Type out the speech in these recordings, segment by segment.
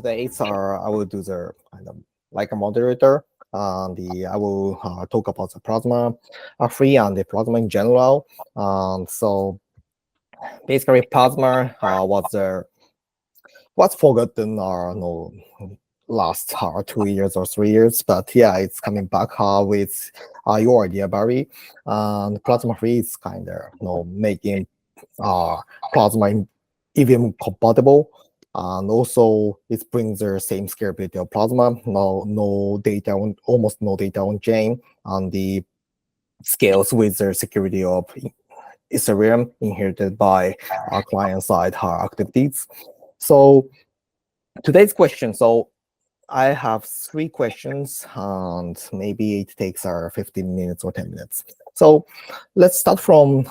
today I will do the kind of like a moderator. I will talk about the plasma free and the plasma in general. So basically, plasma was forgotten or no last 2 years or 3 years, but yeah, it's coming back with your idea, Barry. And plasma free is kind of making plasma even compatible, and also it brings the same scalability of plasma. No data on almost no data on chain, and the scales with the security of Ethereum inherited by our client side activities. So today's question. So I have 3 questions, and maybe it takes 15 minutes or 10 minutes. So let's start from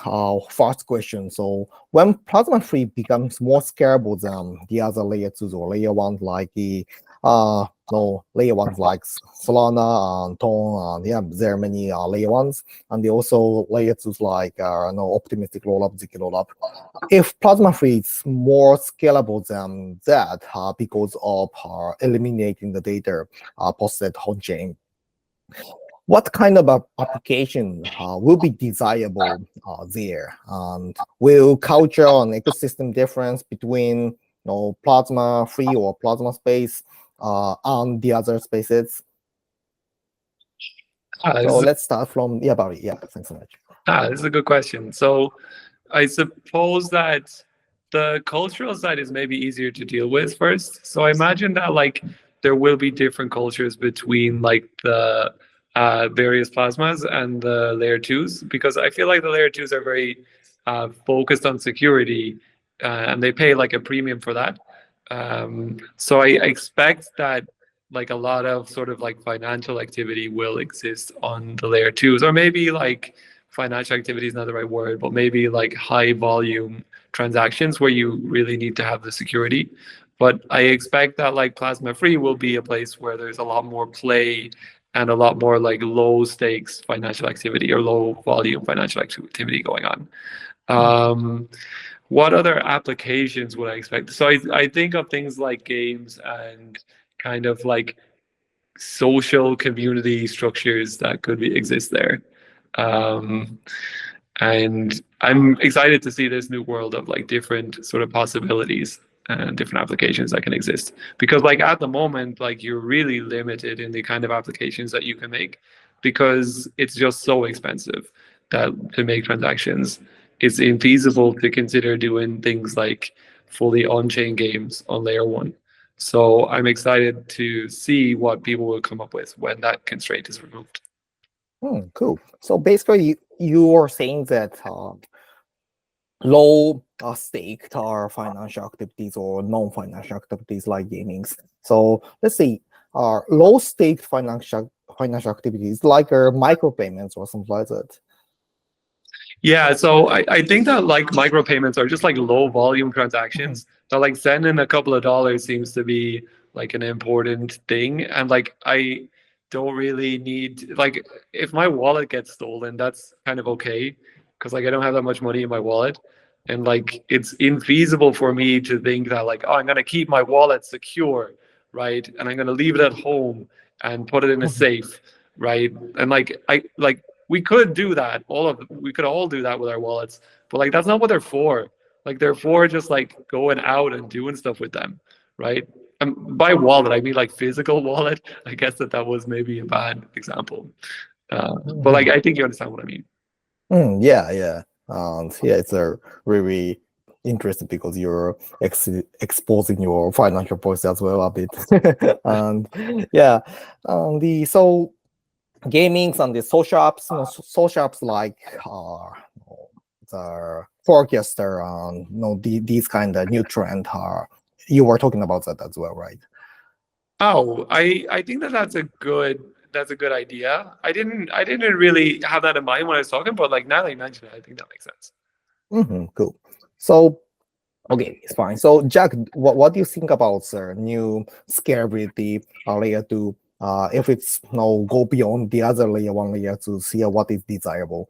first question. So when Plasma 3 becomes more scalable than the other layer 2s or layer 1s like the layer 1s like Solana and Tone, and yeah, there are many layer 1s, and they also layer 2s like optimistic rollup, Zk rollup. If Plasma 3 is more scalable than that because of eliminating the data posted on chain, what kind of application will be desirable there? And will culture and ecosystem difference between Plasma 3 or Plasma space and the other spaces? So let's start from Barry. Yeah, thanks so much. This is a good question. So I suppose that the cultural side is maybe easier to deal with first. So I imagine that like there will be different cultures between like the various plasmas and the layer 2s, because I feel like the layer 2s are very focused on security and they pay like a premium for that. So I expect that like a lot of sort of like financial activity will exist on the layer 2s, or maybe like financial activity is not the right word, but maybe like high volume transactions where you really need to have the security. But I expect that like Plasma Free will be a place where there's a lot more play and a lot more like low stakes financial activity or low volume financial activity going on. What other applications would I expect? So I think of things like games and kind of like social community structures that could exist there. And I'm excited to see this new world of like different sort of possibilities and different applications that can exist, because like at the moment, like you're really limited in the kind of applications that you can make, because it's just so expensive that to make transactions, it's infeasible to consider doing things like fully on-chain games on layer 1. So I'm excited to see what people will come up with when that constraint is removed. Cool. So basically, you are saying that low stake financial activities or non-financial activities like gaming. So let's say low stake financial activities like micropayments or something like that. Yeah, so I think that like micropayments are just like low volume transactions. So like sending a couple of dollars seems to be like an important thing. And like I don't really need, like if my wallet gets stolen, that's kind of okay, because like I don't have that much money in my wallet. And like it's infeasible for me to think that like, oh, I'm gonna keep my wallet secure, right? And I'm gonna leave it at home and put it in a safe, right? And like we could do that. We could all do that with our wallets, but like that's not what they're for. Like they're for just like going out and doing stuff with them, right? And by wallet, I mean like physical wallet. I guess that was maybe a bad example, but like I think you understand what I mean. Yeah. It's a really interesting because you're exposing your financial policy as well a bit. And yeah, so gamings and the social apps, social apps like the forecaster and these kind of new trend. You were talking about that as well, right? Oh, I think that's a good idea. I didn't really have that in mind when I was talking, but like now that you mention it, I think that makes sense. Cool. So okay, it's fine. So Jack, what do you think about the new scalability layer 2? If it's go beyond the other layer 1 layer to see what is desirable.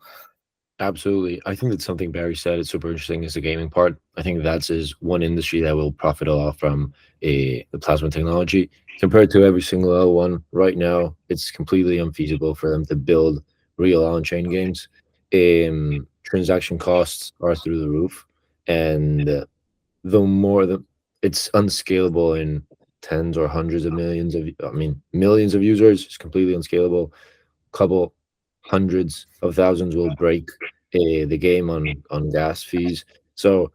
Absolutely. I think that something Barry said is super interesting is the gaming part. I think that's is one industry that will profit a lot from the plasma technology. Compared to every single other one, right now, it's completely unfeasible for them to build real on-chain games. Transaction costs are through the roof, and the more the it's unscalable in tens or hundreds of millions of, I mean, millions of users. It's completely unscalable. Couple hundreds of thousands will break the game on gas fees. So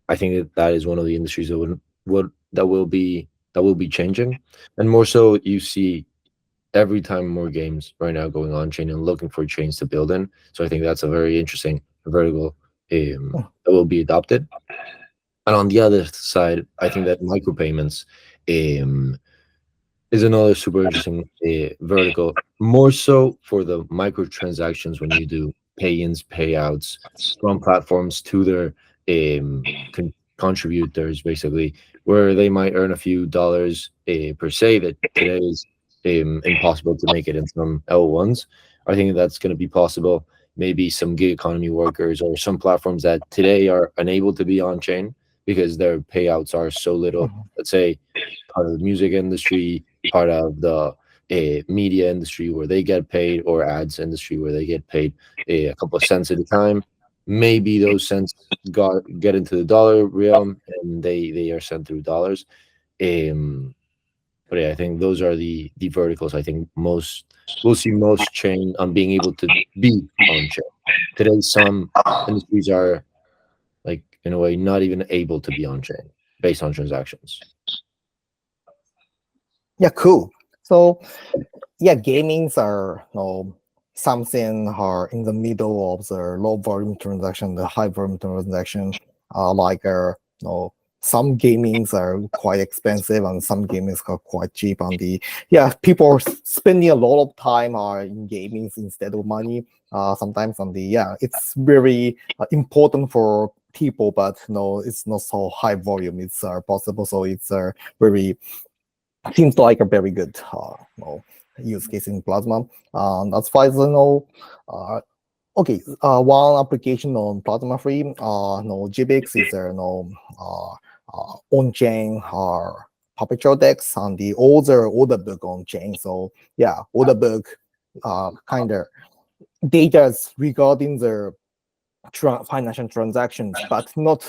I think that that is one of the industries that would that will be changing, and more so you see every time more games right now going on chain and looking for chains to build in. So I think that's a very interesting vertical that will be adopted. And on the other side, I think that micropayments um, is another super interesting vertical, more so for the microtransactions when you do pay-ins, payouts from platforms to their contributors, basically, where they might earn a few dollars per se that today is impossible to make it in some L1s. I think that's going to be possible. Maybe some gig economy workers or some platforms that today are unable to be on chain because their payouts are so little. Mhm. Let's say part of the music industry, part of the media industry where they get paid, or ads industry where they get paid a couple of cents at a time. Maybe those cents get into the dollar realm and they are sent through dollars. Um, but yeah, I think those are the verticals. I think most we'll see most chain on being able to be on chain. Today, some industries are like in a way not even able to be on chain based on transactions. Yeah, cool. So yeah, gamings are something are in the middle of the low volume transaction, the high volume transaction. Like some gamings are quite expensive and some gamings are quite cheap. And the yeah, people are spending a lot of time in gamings instead of money. Sometimes on the yeah, it's very important for people, but no, it's not so high volume. It's possible, so it's very seems like a very good use case in Plasma. As far as I know, uh, okay, one application on Plasma Free, no JibX is there no on-chain or perpetual DEX and the older order book on-chain. So yeah, order book kind of data regarding the financial transactions, but not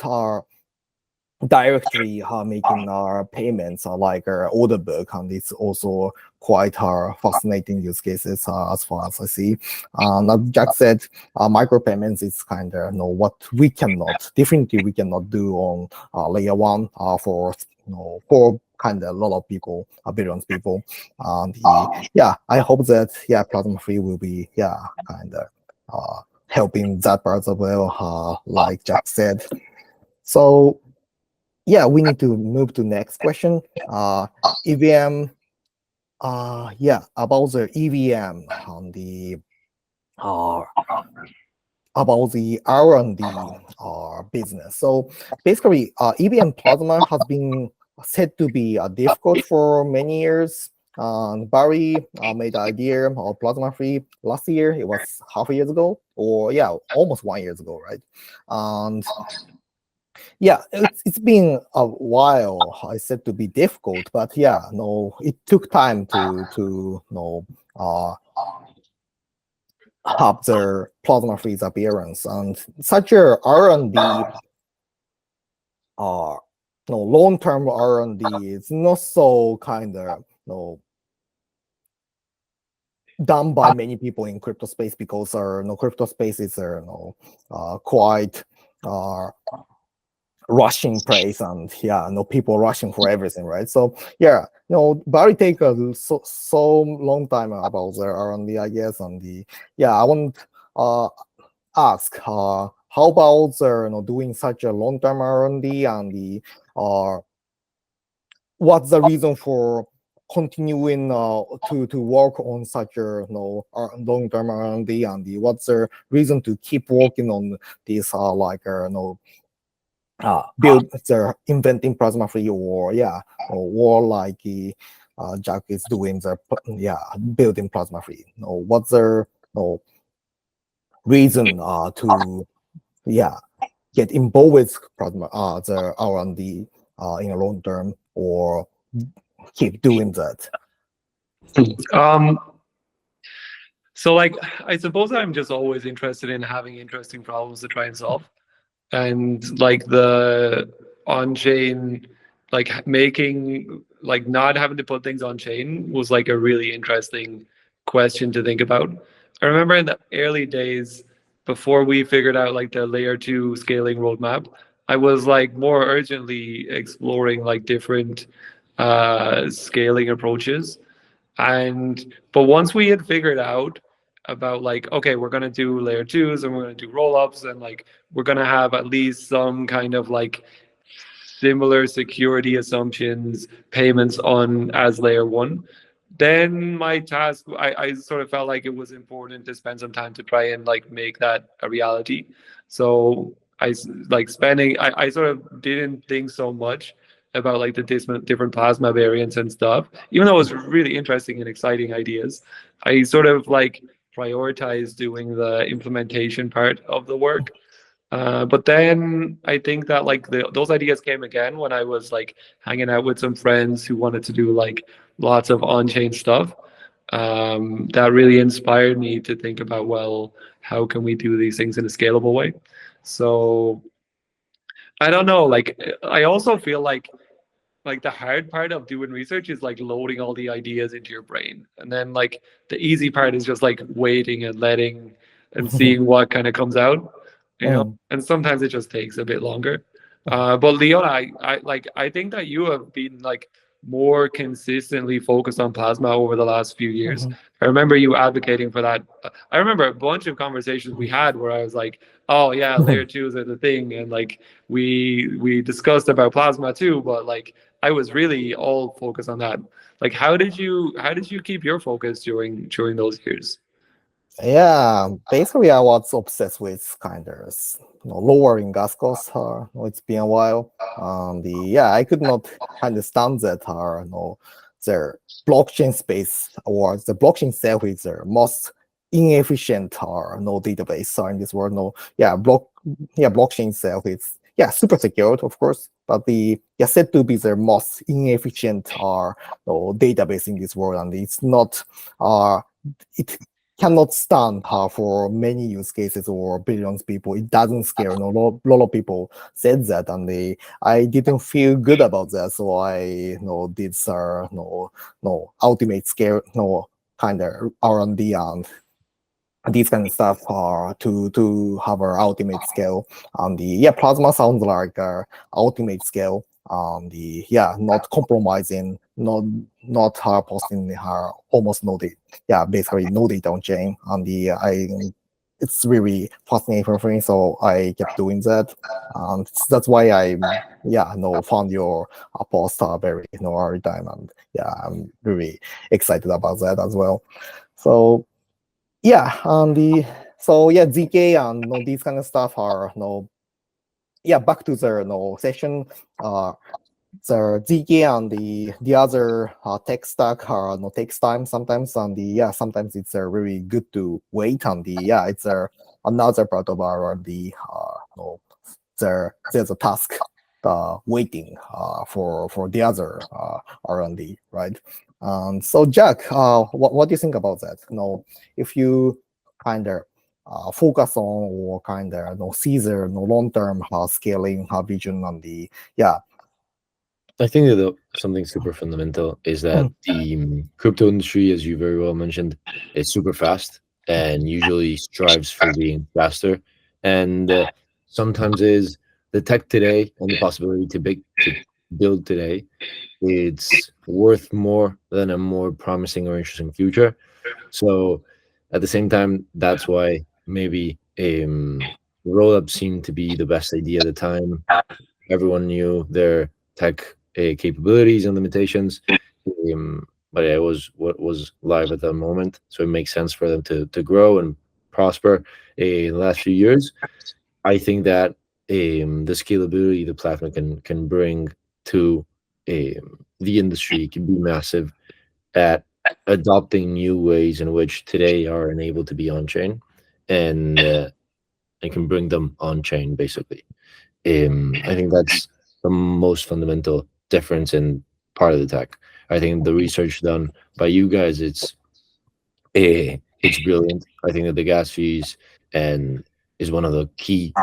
directly making our payments like order book, and it's also quite fascinating use cases as far as I see. As Jack said, micropayments is kind of what we cannot definitely we cannot do on layer one for for kind of a lot of people, billions people. Yeah, I hope that yeah, Plasma Free will be yeah kind of helping that part as well, like Jack said. So yeah, we need to move to next question. EVM. Yeah, about the EVM on the uh, about the R&D business. So basically, EVM Plasma has been said to be difficult for many years. Barry made the idea of Plasma Free last year. It was half a year ago, or yeah, almost 1 year ago, right? And yeah, it's been a while. I said to be difficult, but yeah, no, it took time to have the plasma freeze appearance, and such a R&D uh no long-term R&D is not so kind of done by many people in crypto space, because no crypto space is quite uh rushing praise, and yeah, people rushing for everything, right? So yeah, Barry take so long time about the R&D, I guess. And the yeah, I want uh ask how about the doing such a long term R&D, and the uh what's the reason for continuing to work on such a long term R&D, and the what's the reason to keep working on this like build the inventing plasma free, or yeah, or like Jack is doing the yeah building plasma free. What's the reason to get involved with Plasma the R&D in a long term, or keep doing that? Um, so like, I suppose I'm just always interested in having interesting problems to try and solve. And like the on-chain, like making, like not having to put things on chain was like a really interesting question to think about. I remember in the early days, before we figured out like the layer 2 scaling roadmap, I was like more urgently exploring like different scaling approaches. And but once we had figured out about like, okay, we're gonna do layer 2s and we're gonna do roll-ups, and like we're gonna have at least some kind of like similar security assumptions payments on as layer 1, then my task, I sort of felt like it was important to spend some time to try and like make that a reality. So like spending, I sort of didn't think so much about like the different plasma variants and stuff, even though it was really interesting and exciting ideas. I sort of like prioritized doing the implementation part of the work. But then I think that like those ideas came again when I was like hanging out with some friends who wanted to do like lots of on-chain stuff. That really inspired me to think about, well, how can we do these things in a scalable way? So I don't know. Like I also feel like the hard part of doing research is like loading all the ideas into your brain, and then like the easy part is just like waiting and letting and seeing what kind of comes out, you know. Mm. And sometimes it just takes a bit longer. But Leona, I think that you have been like more consistently focused on plasma over the last few years. Mhm. I remember you advocating for that. I remember a bunch of conversations we had where I was like, oh yeah, layer twos are the thing, and like we discussed about plasma too, but like I was really all focused on that. Like, how did you keep your focus during those years? Yeah, basically I was obsessed with kind of lowering gas costs. It's been a while. I could not understand that the blockchain space or the blockchain itself is the most inefficient database in this world. Blockchain itself is super secured, of course, but the said to be the most inefficient database in this world, and it's not it cannot stand for many use cases or billions of people. It doesn't scale. Lot of people said that, and I didn't feel good about that. So I did ultimate scale kind of R&D and these kind of stuff to have our ultimate scale. Plasma sounds like ultimate scale. Not compromising, not her posting her almost no data. Basically no data on chain. It's really fascinating for me, so I kept doing that. That's why I found your post very every time, and I'm really excited about that as well. So ZK and these kind of stuff are back to the session. The ZK and the other tech stack are takes time sometimes, and sometimes it's really good to wait, and it's another part of our there's a task waiting for the other R&D, right? So Jack, what do you think about that? If you kind of focus on or kind of see the long-term scaling vision on I think that something super fundamental is that the crypto industry, as you very well mentioned, is super fast and usually strives for being faster. And sometimes is the tech today and the possibility to build today, it's worth more than a more promising or interesting future. So at the same time, that's why maybe roll up seemed to be the best idea at the time. Everyone knew their tech capabilities and limitations, but it was what was live at the moment. So it makes sense for them to grow and prosper in the last few years. I think that the scalability the platform can bring to the industry can be massive at adopting new ways in which today are enabled to be on chain. and can bring them on chain, basically. I think that's the most fundamental difference in part of the tech. I think the research done by you guys, it's brilliant. I think that the gas fees and is one of the key,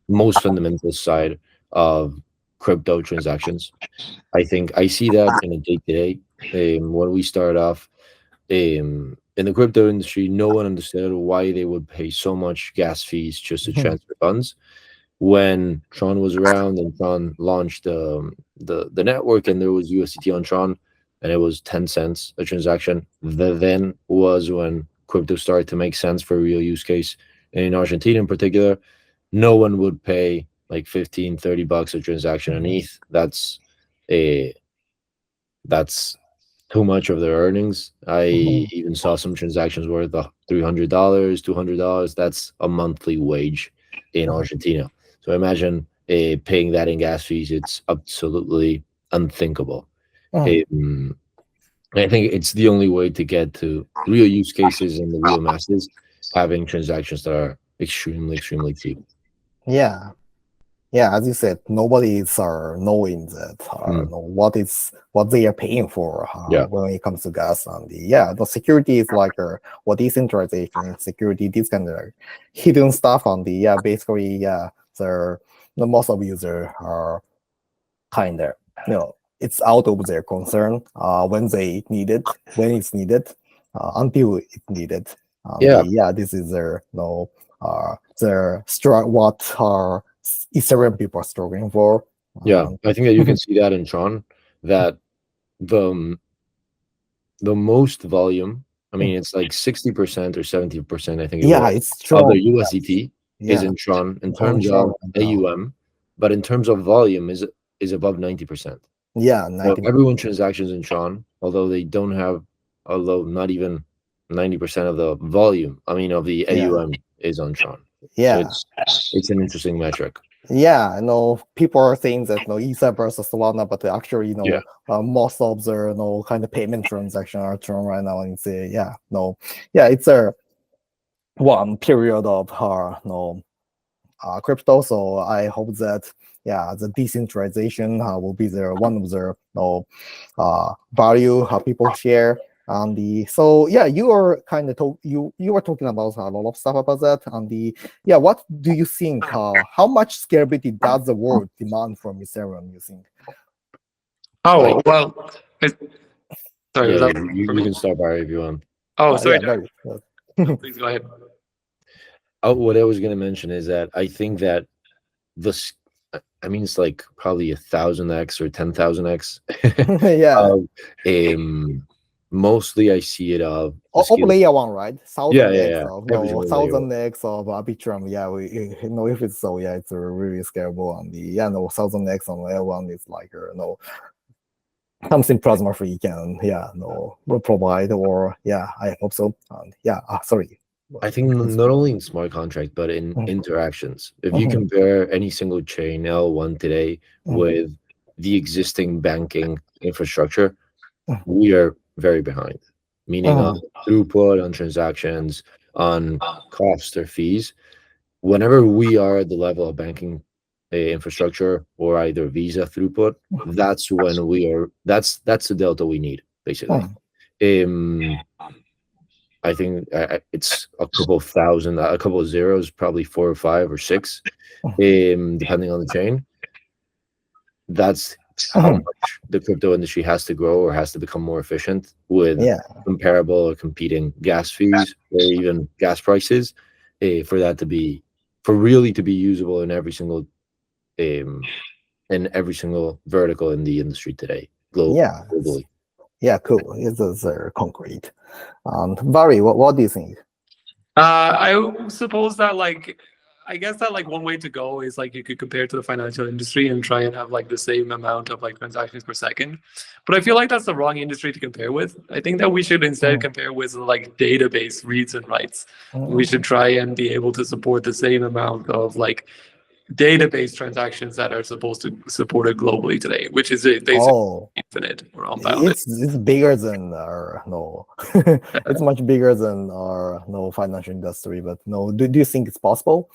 most fundamental side of crypto transactions. I think I see that in a day to day. When we started off in the crypto industry, no one understood why they would pay so much gas fees just to transfer funds. When Tron was around and Tron launched the network, and there was USDT on Tron, and it was 10 cents a transaction. Then was when crypto started to make sense for a real use case. And in Argentina in particular, no one would pay like 15, $30 a transaction on ETH. That's too much of their earnings. I even saw some transactions worth $300, $200. That's a monthly wage in Argentina. So imagine paying that in gas fees. It's absolutely unthinkable. I think it's the only way to get to real use cases and the real masses, having transactions that are extremely, extremely cheap. Yeah. Yeah, as you said, nobody is knowing that know what they are paying for when it comes to gas. And the security is like what decentralization, security, this kind of hidden stuff on the basically the most of users are kind of it's out of their concern when they need it, when it's needed, until it's needed. This is their their what are Ethereum people are struggling for. I think that you can see that in Tron, that the most volume, I mean, it's like 60% or 70%, I think it's Tron. Of the USDT is in Tron in terms of AUM, but in terms of volume is above 90%. Yeah, 90%. So everyone transactions in Tron, although not even 90% of the volume, I mean, of the AUM is on Tron. Yeah, so it's an interesting metric. Yeah, people are saying that Ether versus Solana, but actually, most of their kind of payment transaction are Tron right now, and it's it's a one period of crypto. So I hope that the decentralization will be one of the value how people share. You are kind of you were talking about a lot of stuff about that. And what do you think? How much scalability does the world demand from Ethereum? You think? Oh well, sorry. You can start, Barry, if you want. Oh, sorry. Please go ahead. What I was going to mention is that I think that it's like probably 1,000x or 10,000x. Mostly I see it of layer one, right? 1,000x of 1,000x of Arbitrum. If it's so, it's really scalable. And 1,000x on layer one is like something Plasma Free can will provide, or I hope so. And sorry. I think not only in smart contract, but in interactions. If you compare any single chain L1 today with the existing banking infrastructure, we are very behind, meaning on throughput, on transactions, on costs or fees. Whenever we are at the level of banking infrastructure or either Visa throughput, that's when that's the delta we need, basically. I think it's a couple of thousand, a couple of zeros, probably 4 or 5 or 6, depending on the chain. That's how much the crypto industry has to grow or has to become more efficient with comparable or competing gas fees or even gas prices for really to be usable in every single vertical in the industry today globally. Yeah, cool. It's concrete. Barry, what do you think? I suppose that I guess that one way to go is you could compare to the financial industry and try and have the same amount of transactions per second. But I feel like that's the wrong industry to compare with. I think that we should instead compare with database reads and writes. We should try and be able to support the same amount of database transactions that are supposed to support it globally today, which is basically Oh, infinite or unbounded. it's bigger than our no, it's much bigger than our no financial industry. But no, do you think it's possible?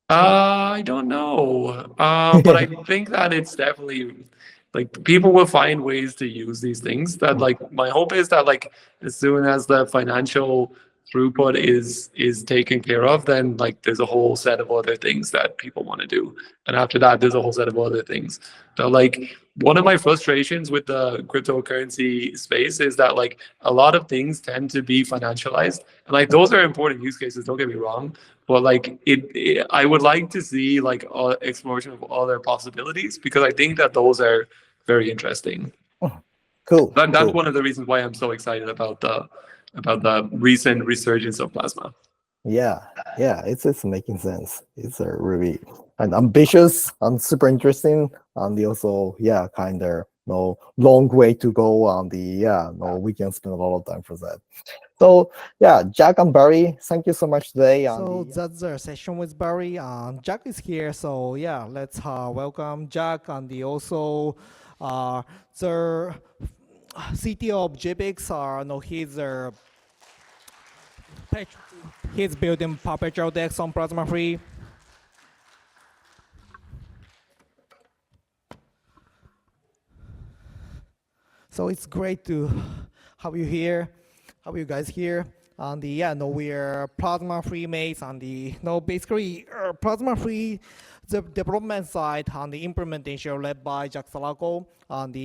I don't know, but I think that it's definitely like people will find ways to use these things. That like my hope is that like as soon as the financial throughput is taken care of, then like there's a whole set of other things that people want to do, and after that there's a whole set of other things. So like one of my frustrations with the cryptocurrency space is that like a lot of things tend to be financialized, and like those are important use cases. Don't get me wrong, but like I would like to see like exploration of other possibilities because I think that those are very interesting. Cool. That's cool. one of the reasons why I'm so excited about the recent resurgence of plasma. Yeah, it's making sense. It's a really and ambitious and super interesting, and also kind of long way to go on the we can spend a lot of time for that. So Jack and Barry, thank you so much today. So that's the session with Barry. Jack is here, so let's welcome Jack and also the CTO of JibX. He's building perpetual DEX on Plasma Free. So it's great to have you here. Have you guys here? And we're Plasma Free mates, and basically Plasma Free, the development side and the implementation led by Jack Saracco, and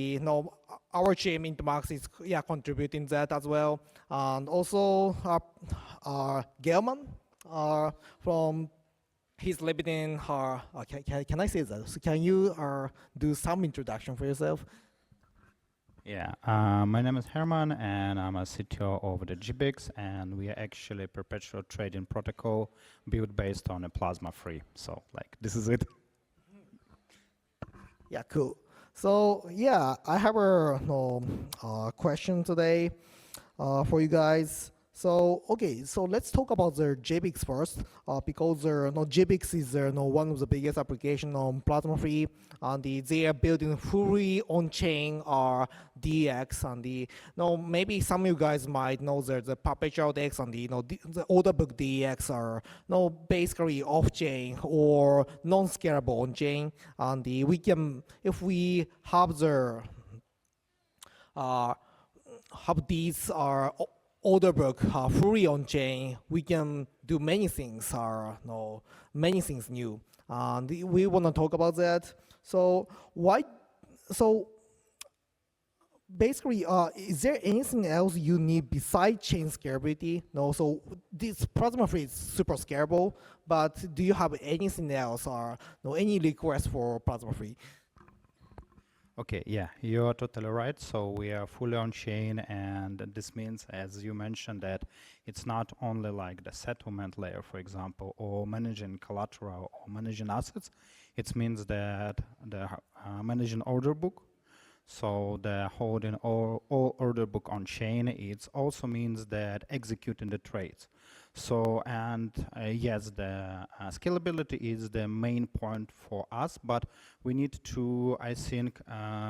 our team INTMAX is contributing that as well, and also Gelman from he's living in can I say that? So can you do some introduction for yourself? Yeah, my name is Herman, and I'm a CTO of the JibX, and we are actually a perpetual trading protocol built based on a plasma free. So, like, this is it. Yeah, cool. So, I have a question today for you guys. So, okay, so let's talk about the JibX first, because JibX is one of the biggest applications on Plasma Free, and they are building fully on-chain DEX, and maybe some of you guys might know that the perpetual DEX and the order book DEX are basically off-chain or non-scalable on-chain, and we can, if we have the have these order book fully on chain, we can do many things many things new, and we want to talk about that. So basically is there anything else you need besides chain scalability? No, so this Plasma Free is super scalable, but do you have anything else or any request for Plasma Free? Okay, yeah, you're totally right. So we are fully on chain, and this means, as you mentioned, that it's not only like the settlement layer, for example, or managing collateral or managing assets. It means that the managing order book, so the holding all order book on chain, it also means that executing the trades. So, and yes, the scalability is the main point for us, but we need to, I think,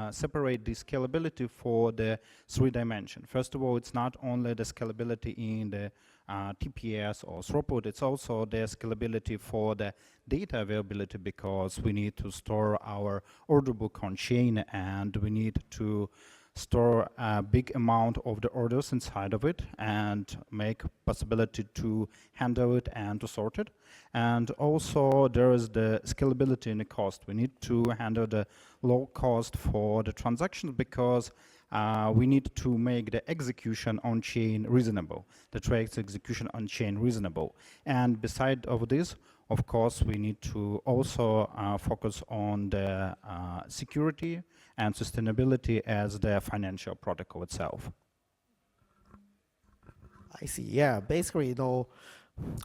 separate the scalability for the 3 dimension. First of all, it's not only the scalability in the TPS or throughput, it's also the scalability for the data availability, because we need to store our order book on chain, and we need to store a big amount of the orders inside of it and make possibility to handle it and to sort it. And also there is the scalability in the cost. We need to handle the low cost for the transactions, because we need to make the execution on chain reasonable, the trades execution on chain reasonable. And beside of this, of course, we need to also focus on the security and sustainability as the financial protocol itself. I see. Yeah, basically,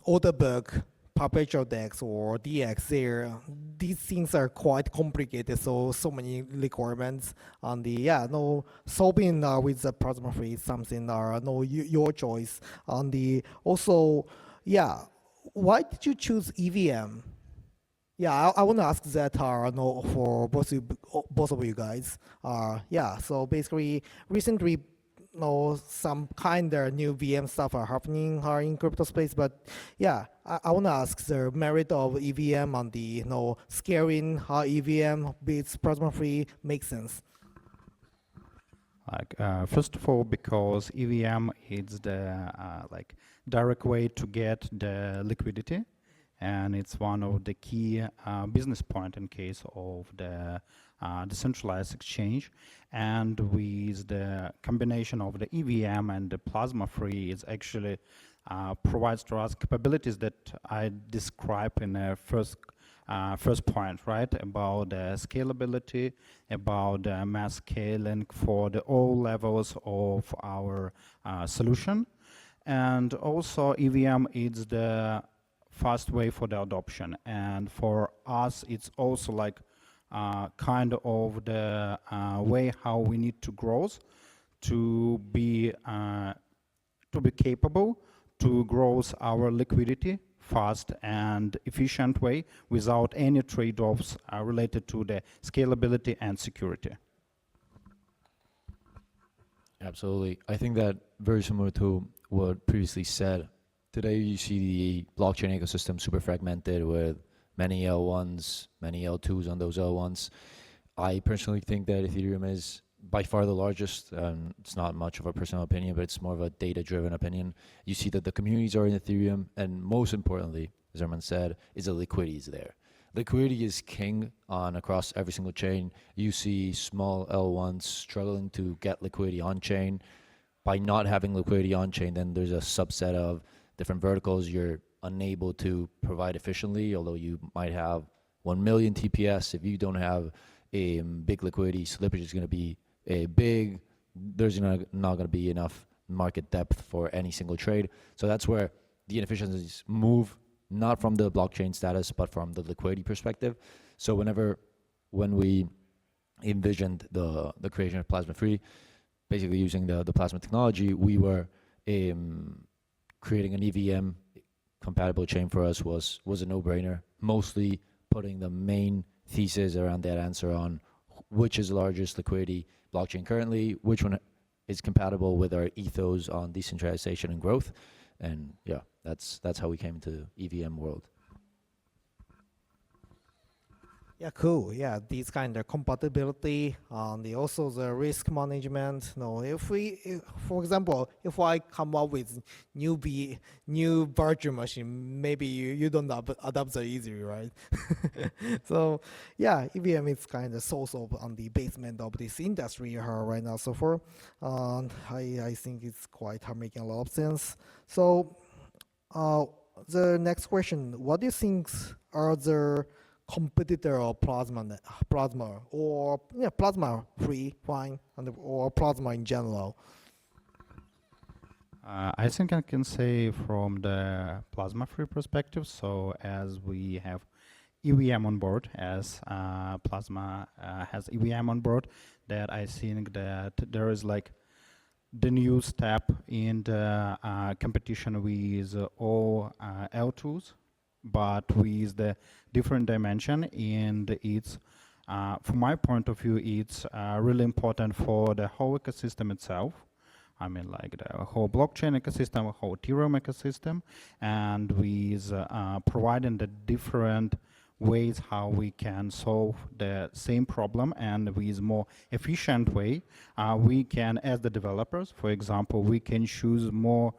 order book, perpetual DEX or DX, these things are quite complicated. So many requirements. And solving with the Plasma Free is something your choice. And also, why did you choose EVM? Yeah, I want to ask that no, for both of you guys. Yeah, so basically, recently, no, some kind of new VM stuff are happening in crypto space, but yeah, I want to ask the merit of EVM on the scaling how EVM beats plasma free makes sense. Like first of all, because EVM is the like direct way to get the liquidity, and it's one of the key business point in case of the decentralized exchange. And with the combination of the EVM and the plasma free, is actually provides to us capabilities that I described in the first point, right, about scalability, about mass scaling for the all levels of our solution. And also EVM is the fast way for the adoption. And for us, it's also like kind of the way how we need to grow to be capable to grow our liquidity fast and efficient way without any trade-offs related to the scalability and security. Absolutely. I think that very similar to what previously said. Today you see the blockchain ecosystem super fragmented with many L1s, many L2s on those L1s. I personally think that Ethereum is by far the largest. It's not much of a personal opinion, but it's more of a data-driven opinion. You see that the communities are in Ethereum, and most importantly, as Herman said, is the liquidity is there. Liquidity is king on across every single chain. You see small L1s struggling to get liquidity on chain. By not having liquidity on chain, then there's a subset of different verticals you're unable to provide efficiently, although you might have 1 million TPS. If you don't have a big liquidity, slippage is going to be big. There's not going to be enough market depth for any single trade. So that's where the inefficiencies move, not from the blockchain status, but from the liquidity perspective. So when we envisioned the creation of Plasma Free, basically using the Plasma technology, we were creating an EVM compatible chain for us was a no-brainer, mostly putting the main thesis around that answer on which is the largest liquidity blockchain currently, which one is compatible with our ethos on decentralization and growth. And yeah, that's how we came into EVM world. Yeah, cool. Yeah, these kind of compatibility, also the risk management. No, for example, if I come up with new virtual machine, maybe you don't adapt so easily, right? So yeah, EVM is kind of also on the basement of this industry right now. So far, I think it's quite making a lot of sense. So the next question: what do you think are the competitor of plasma or plasma free fine or plasma in general? I think I can say from the plasma free perspective, so as we have EVM on board, as plasma has EVM on board, that I think that there is like the new step in the competition with all L2s, but with the different dimension. And it's, from my point of view, it's really important for the whole ecosystem itself. I mean, like the whole blockchain ecosystem, whole Ethereum ecosystem, and with providing the different ways how we can solve the same problem, and with more efficient way, we can, as the developers, for example, we can choose more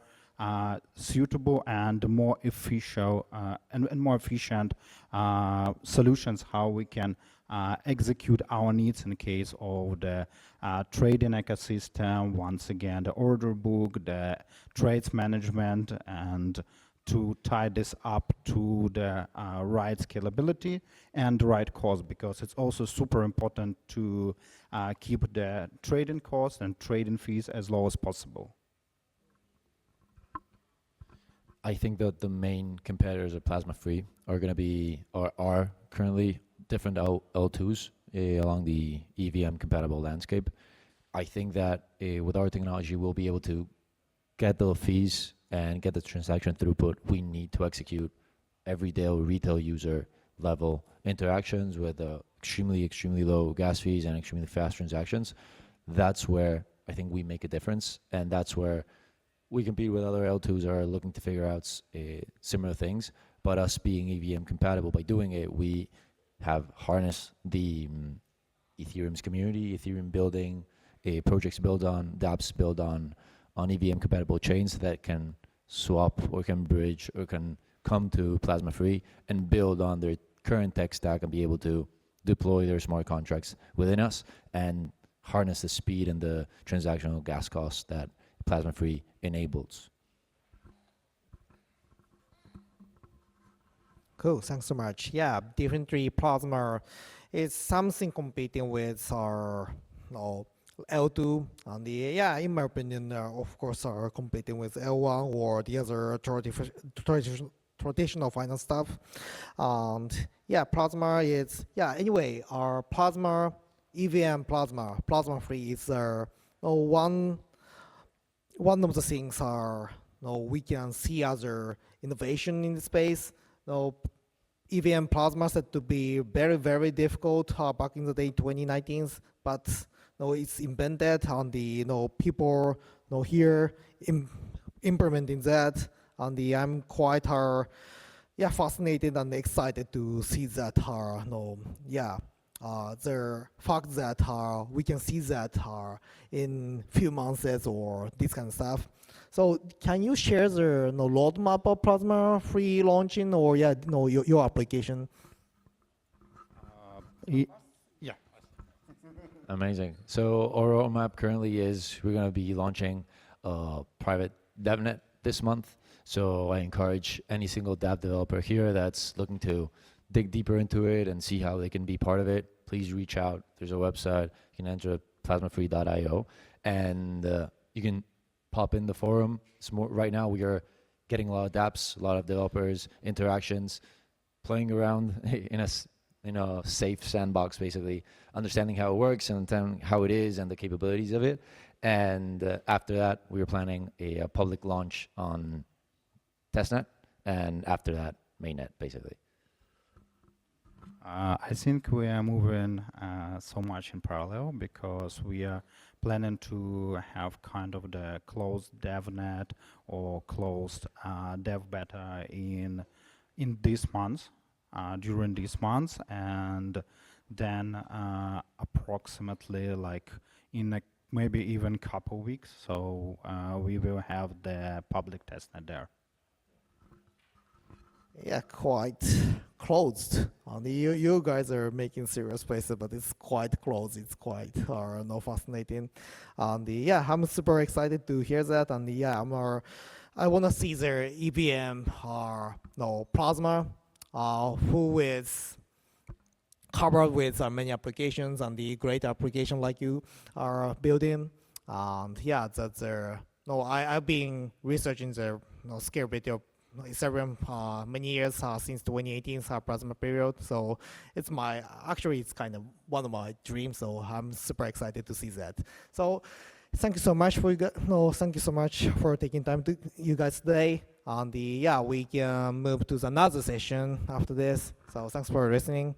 suitable and more efficient and more efficient solutions how we can execute our needs in case of the trading ecosystem, once again the order book, the trades management, and to tie this up to the right scalability and the right cost, because it's also super important to keep the trading costs and trading fees as low as possible. I think that the main competitors of Plasma Free are going to be, or are currently different L2s along the EVM compatible landscape. I think that with our technology, we'll be able to get the fees and get the transaction throughput we need to execute everyday retail user level interactions with extremely low gas fees and extremely fast transactions. That's where I think we make a difference, and that's where we compete with other L2s that are looking to figure out similar things. But us being EVM compatible, by doing it, we have harnessed the Ethereum's community, Ethereum building, projects built on, dApps built on EVM compatible chains that can swap or can bridge or can come to Plasma Free and build on their current tech stack and be able to deploy their smart contracts within us and harness the speed and the transactional gas costs that Plasma Free enables. Cool, thanks so much. Yeah, definitely Plasma is something competing with our L2 and in my opinion, of course, are competing with L1 or the other traditional finance stuff. And yeah, Plasma is, anyway, our Plasma, EVM Plasma Free is one of the things we can see as innovation in the space. EVM Plasma said to be very difficult back in the day 2019, but it's invented and the people here implementing that, and I'm quite fascinated and excited to see that the fact that we can see that in few months or this kind of stuff. So can you share the roadmap of Plasma Free launching or your application? Yeah. Amazing. So our roadmap currently is we're going to be launching a private DevNet this month. So I encourage any single dApp developer here that's looking to dig deeper into it and see how they can be part of it. Please reach out. There's a website. You can enter plasmafree.io and you can pop in the forum. Right now we are getting a lot of dApps, a lot of developers, interactions, playing around in a safe sandbox, basically, understanding how it works and understanding how it is and the capabilities of it. And after that, we are planning a public launch on testnet, and after that, mainnet, basically. I think we are moving so much in parallel because we are planning to have kind of the closed DevNet or closed dev beta in this month, during this month, and then approximately like in maybe even couple weeks. So we will have the public testnet there. Yeah, quite closed. You guys are making serious places, but it's quite close. It's quite fascinating. And I'm super excited to hear that. And I want to see their EVM Plasma, who is covered with many applications and the great application like you are building. And that's I've been researching the scalability of Ethereum many years since 2018 Plasma period. So it's kind of one of my dreams. So I'm super excited to see that. So thank you so much thank you so much for taking time to you guys today. And we can move to another session after this. So thanks for listening.